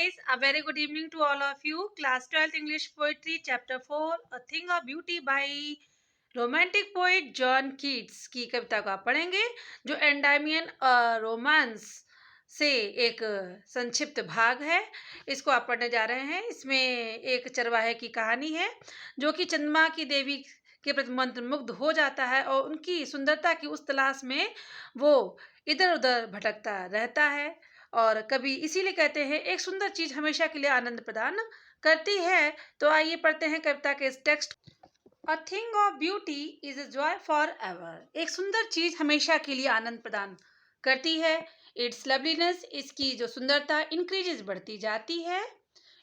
guys, a very good evening to all of you. Class 12th English Poetry Chapter 4 A Thing of Beauty by romantic poet John Keats की कविता को आप पढ़ेंगे जो एंडामियन romance से एक संक्षिप्त भाग है। इसको आप पढ़ने जा रहे हैं। इसमें एक चरवाहे की कहानी है जो कि चंद्रमा की देवी के प्रति मंत्रमुग्ध हो जाता है और उनकी सुंदरता की उस तलाश में वो इधर उधर भटकता रहता है। और कभी इसीलिए कहते हैं एक सुंदर चीज हमेशा के लिए आनंद प्रदान करती है। तो आइए पढ़ते हैं कविता के इस text. A thing of beauty is a joy forever. एक सुंदर चीज हमेशा के लिए आनंद प्रदान करती है। Its loveliness, इसकी जो सुंदरता increases बढ़ती जाती है।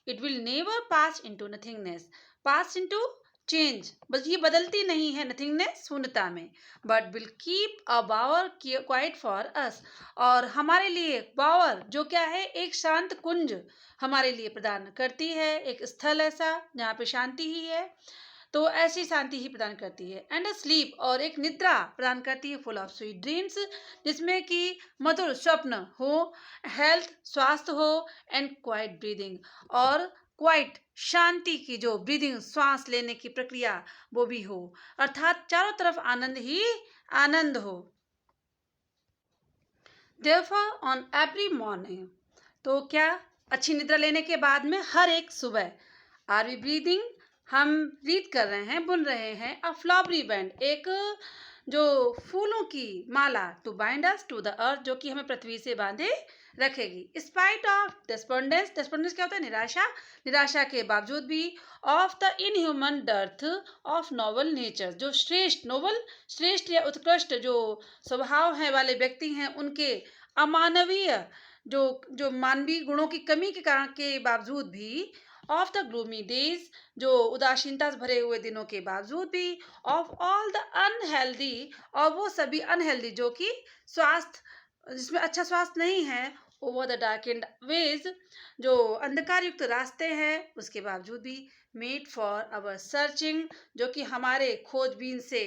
It will never pass into nothingness. Pass into change, बस ये बदलती नहीं है nothingness शून्यता में, but will keep a bower quiet for us. और हमारे लिए बावर जो क्या है, एक शांत कुंज हमारे लिए प्रदान करती है, एक स्थल ऐसा जहाँ पे शांति ही है, तो ऐसी शांति ही प्रदान करती है। एंड स्लीप, और एक निद्रा प्रदान करती है, फुल ऑफ स्वीट ड्रीम्स, जिसमें कि मधुर स्वप्न हो, हेल्थ स्वास्थ्य हो, एंड क्वाइट ब्रीदिंग, और क्वाइट शांति की जो ब्रीदिंग श्वास लेने की प्रक्रिया वो भी हो, अर्थात चारों तरफ आनंद ही आनंद हो। Therefore on every morning, तो क्या अच्छी निद्रा लेने के बाद में हर एक सुबह, आर वी ब्रीदिंग, हम ब्रीथ कर रहे हैं, बुन रहे हैं, अ फ्लावरी बैंड, एक जो फूलों की माला, to bind us to the earth, जो कि हमें पृथ्वी से बांधे रखेगी। स्पाइट ऑफ डिस्पोंडेंस, डिस्पोंडेंस क्या होता है, निराशा, निराशा के बावजूद भी, of the inhuman dearth of noble nature, जो श्रेष्ठ नोबल श्रेष्ठ या उत्कृष्ट जो स्वभाव है वाले व्यक्ति हैं, उनके अमानवीय जो मानवीय गुणों की कमी के कारण के बावजूद भी, ऑफ द ग्लूमी डेज, जो उदासीनता से भरे हुए दिनों के बावजूद भी, ऑफ ऑल द अनहेल्दी, और वो सभी अनहेल्दी जो कि स्वास्थ्य जिसमें अच्छा स्वास्थ्य नहीं है, over the darkened ways, जो अंधकार युक्त रास्ते हैं उसके बावजूद भी, मेड फॉर अवर सर्चिंग, जो कि हमारे खोजबीन से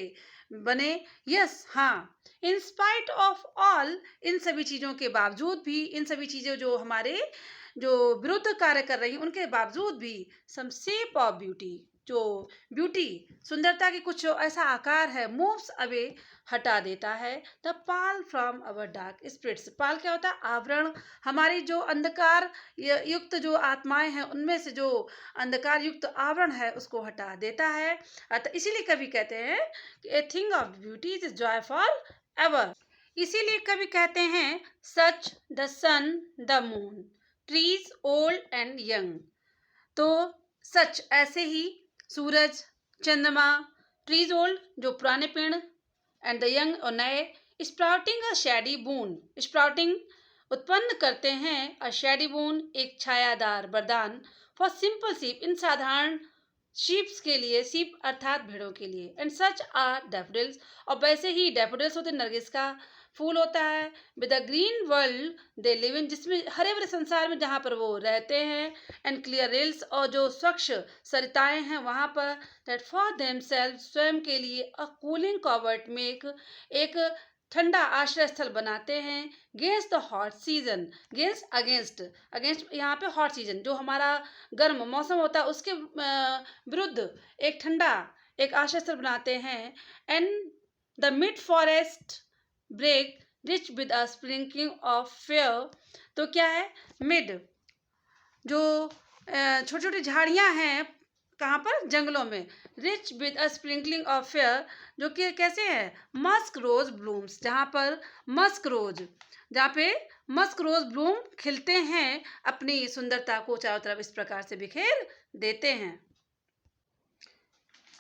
बने, यस हाँ, इन स्पाइट ऑफ ऑल, इन सभी चीज़ों के बावजूद भी, इन सभी चीज़ों जो हमारे जो विरुद्ध कार्य कर रही हैं उनके बावजूद भी, सम शेप ऑफ ब्यूटी, जो ब्यूटी सुंदरता की कुछ ऐसा आकार है, मूव्स अवे हटा देता है, the pall from our dark spirits, pall क्या होता है, आवरण, हमारी जो अंधकार युक्त जो आत्माएं हैं उनमें से जो अंधकार युक्त आवरण है उसको हटा देता है। अतः इसीलिए कवि कहते हैं कि a thing of beauty is joy for ever, इसीलिए कवि कहते हैं such the sun the moon trees old and young, तो सच ऐसे ही सूरज, चंद्रमा, ट्रीज ओल्ड जो पुराने पेड़, एंड द यंग और नए, स्प्राउटिंग अ शैडी बून, स्प्राउटिंग उत्पन्न करते हैं, अ शैडी बून एक छायादार वरदान, फॉर सिंपल शीप इन साधारण शीप्स के लिए, शीप अर्थात भेड़ों के लिए, एंड सच आर डैफोडिल्स, और वैसे ही डैफोडिल्स होते नरगिस का फूल होता है, with the green world they live in, जिसमें हरे भरे संसार में जहाँ पर वो रहते हैं, एंड क्लियर रेल्स, और जो स्वच्छ सरिताएं हैं वहाँ पर, दैट फॉर देम सेल्फ, स्वयं के लिए, अ कूलिंग कवर्ट मेक, एक ठंडा आश्रय स्थल बनाते हैं, against the hot season, against against, against यहाँ पे हॉट सीजन जो हमारा गर्म मौसम होता है उसके विरुद्ध एक ठंडा एक आश्रय स्थल बनाते हैं, and the mid forest brake rich with a sprinkling of fair, तो क्या है, मिड जो छोटी छोटी झाड़ियाँ हैं कहाँ पर, जंगलों में, rich with a sprinkling of fair, जो कि कैसे है, मस्क रोज ब्लूम्स, जहाँ पर मस्क रोज, जहाँ पे मस्क रोज ब्लूम खिलते हैं, अपनी सुंदरता को चारों तरफ इस प्रकार से बिखेर देते हैं।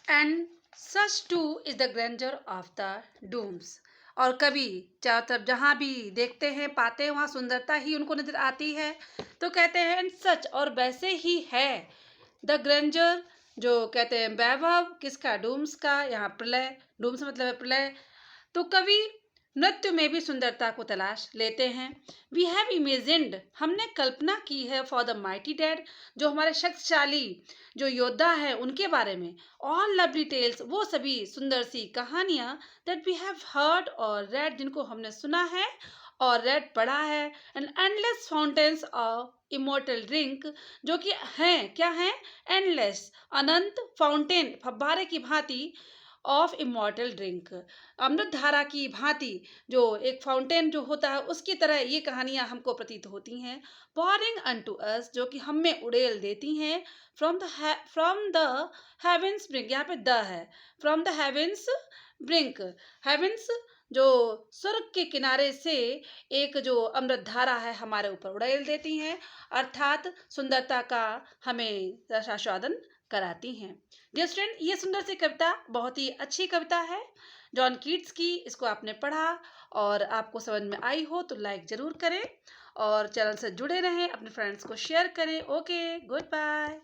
And such too is the grandeur of the dooms, और कभी चारों तरफ जहाँ भी देखते हैं पाते हैं वहाँ सुंदरता ही उनको नजर आती है, तो कहते हैं एंड सच, और वैसे ही है, द ग्रैंडर जो कहते हैं वैभव किसका, डूम्स का, यहाँ प्रलय, डूम्स मतलब है प्रलय, तो कवि नृत्य में भी सुंदरता को तलाश लेते हैं। वी हैव इमेजिन्ड, हमने कल्पना की है, फॉर द माइटी डेड, जो हमारे शक्तिशाली जो योद्धा है उनके बारे में, ऑल लवली टेल्स, वो सभी सुंदर सी कहानियाँ, दैट वी हैव हर्ड और रेड, जिनको हमने सुना है और रेड पढ़ा है। And endless fountains of immortal drink, जो कि हैं क्या हैं? एंडलेस, अनंत, फाउंटेन, फव्वारे की भांति, ऑफ इमॉर्टल ड्रिंक, अमृत धारा की भांति, जो एक फाउंटेन जो होता है उसकी तरह ये कहानियां हमको प्रतीत होती हैं। पॉरिंग अनटू अस, जो कि हम में उड़ेल देती हैं। फ्रॉम द हेवेंस ब्रिंक, यहाँ पे द है, from the heavens brink, heavens जो स्वर्ग के किनारे से एक जो अमृत धारा है हमारे ऊपर उड़ेल देती हैं, अर्थात सुंदरता का हमें रसास्वादन कराती हैं। डियर स्टूडेंट, ये सुंदर सी कविता बहुत ही अच्छी कविता है जॉन कीट्स की। इसको आपने पढ़ा और आपको समझ में आई हो तो लाइक ज़रूर करें और चैनल से जुड़े रहें, अपने फ्रेंड्स को शेयर करें। Okay, good bye.